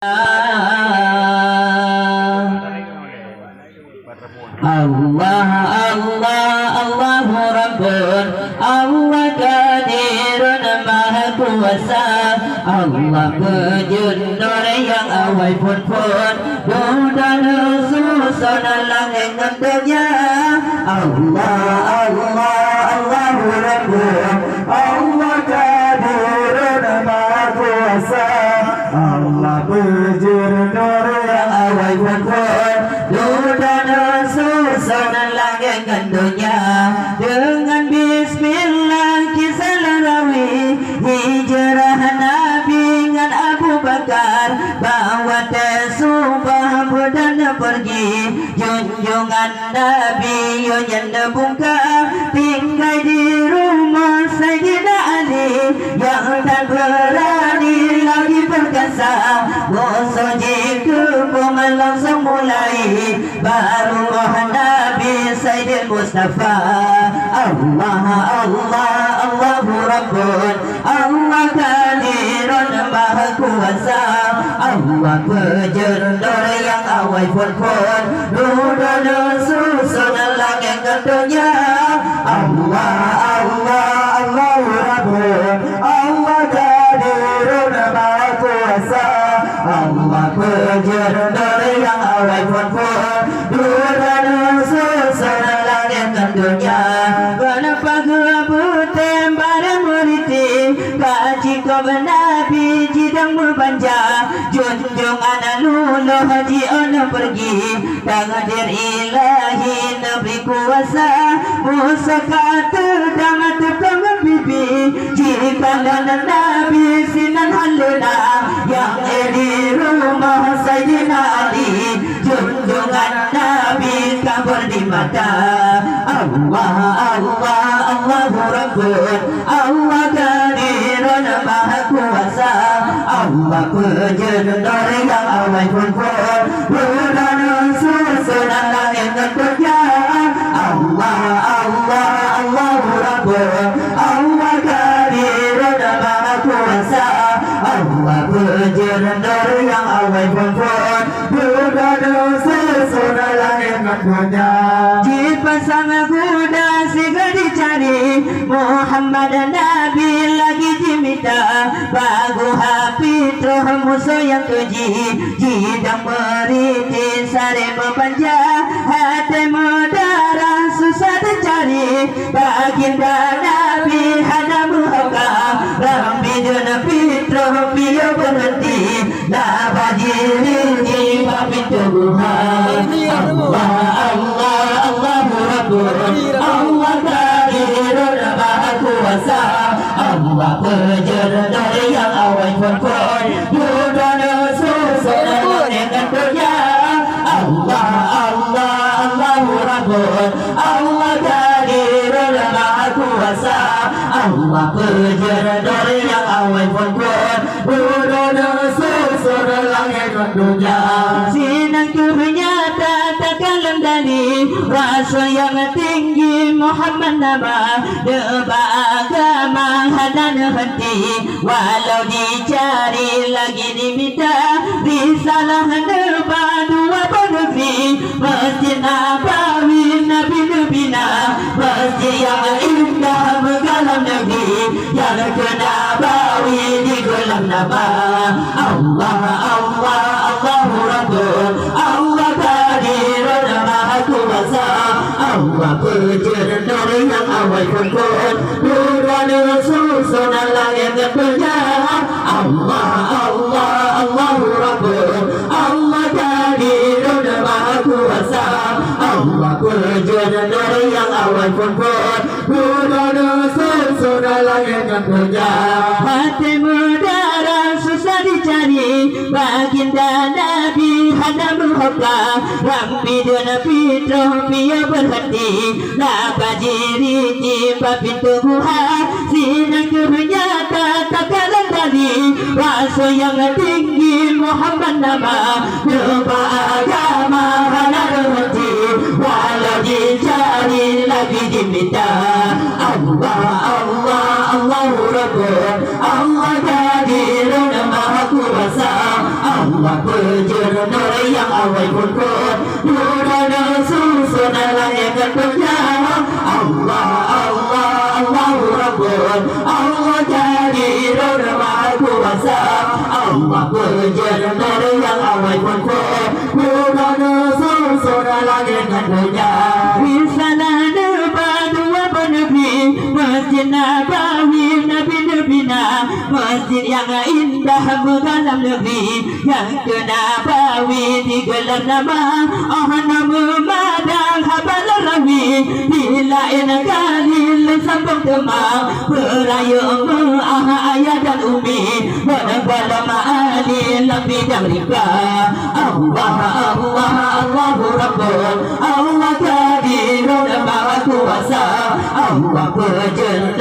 Allah Allah Allahu Rabbun Allah Qadirun Maha Kuasa Allah Penjunur yang awal pun Budan susun langit dunia Allah Allah Allahu Rabbun Allah Qadirun Maha Kuasa Allah Penjunur yang awal pun Budan susun langit dunia dengan bismillah kisah larawi hijrah Nabi dengan Abu Bakar bawa tesubah dan pergi junjungan Nabi yang bungkam tinggal di rumah Sayyidina Ali yang tak berani lagi berkasa musuh jika langsung mulai baru Nabi Sayyidil Mustafa Allah Allah Allahu Rabbun Allah Qadirun Maha Kuasa Allah Penjunur yang awal pun Nurun susun langit dunia Allah Allah Allahu Rabbun Allah Qadirun Maha Kuasa Allah Penjunur yang awal pun Nurun susun langit dunia kenapa kebutuhan pada meriti kaji kau Nabi jidang berbanja junjungan luluh haji ono pergi takdir ilahi Nabi kuasa Musa kata dengan tepung bibi jika Nabi sinan haluna yang di rumah Sayyidina Ali junjungan Nabi kabur di mata Allah Allah Allahu Rabbun Allah Qadirun Maha Kuasa Allah Penjunur yang awal pun bulan susun langit dunia Allah Allah Allahu Rabbun Allah Qadirun Maha Kuasa Allah Penjunur yang awal pun bulan susun langit dunia dipasang kuda segera dicari Muhammad Nabi lagi diminta bagu hapi terus musuh yang keji jidang meriti sari membanja hati mudarah susah dicari baginda Nabi hana muhakam Rabbi Nabi terus biyo berhenti la bajiri jiwa pintu Tuhan Allah Allah Allahu Rabbun Allah Qadirun Maha Kuasa Allah Penjunur yang awal pun budan susun langit dunia Allah Allah Allahu Rabbun Allah Qadirun Maha Kuasa Allah Penjunur yang awal pun budan susun langit dunia sinang ternyata takkan lendani rasa yang tinggi Muhammad nama deba agama hadan henti walau dicari lagi diminta risalah deba dua negeri masjid Nabawi Nabi Nabina masjid yang indah megalam negeri yang kenabawi di kolam nama Allah Allah Allahu Rabbun Allah Qadirun Maha Kuasa Allah Penjunur yang awal pun bulan susun langit dunia Allah Allah Allahu Rabbun Allah Qadirun Maha Kuasa Allah Penjunur yang awal pun bulan susun langit dunia hati mudarah susah dicari baginda Nabi hana muhakam Rabbi Nabi terus biyo berhenti la bajiri jiwa pintu Tuhan sinang ternyata takkan lari rasa yang tinggi Muhammad nama deba agama hana berhenti walau dicari lagi diminta Allah Allah Allahu Rabbun Allah Qadirun Maha Kuasa Allah Allah berjenur yang awal pun Nurana susun langit dan dunia Allah Allah Allahu Rabbun Allah Jadirun Maha Kuasa Allah berjenur yang awal pun Nurana susun langit dan dunia Wisana Nebadu wa Nabi Masjid Nabawi Nabi-Nabina Masjid yang indah mengalam negeri Yang kenabawi digelar nama nama madang habal rawi Dilain kali sambung temang Beraya ayah dan umi Menebal ma'ali lebih damrika Allah Allah Allahu Rabbun Allah Kadirun Maha Kuasa Allah berjenur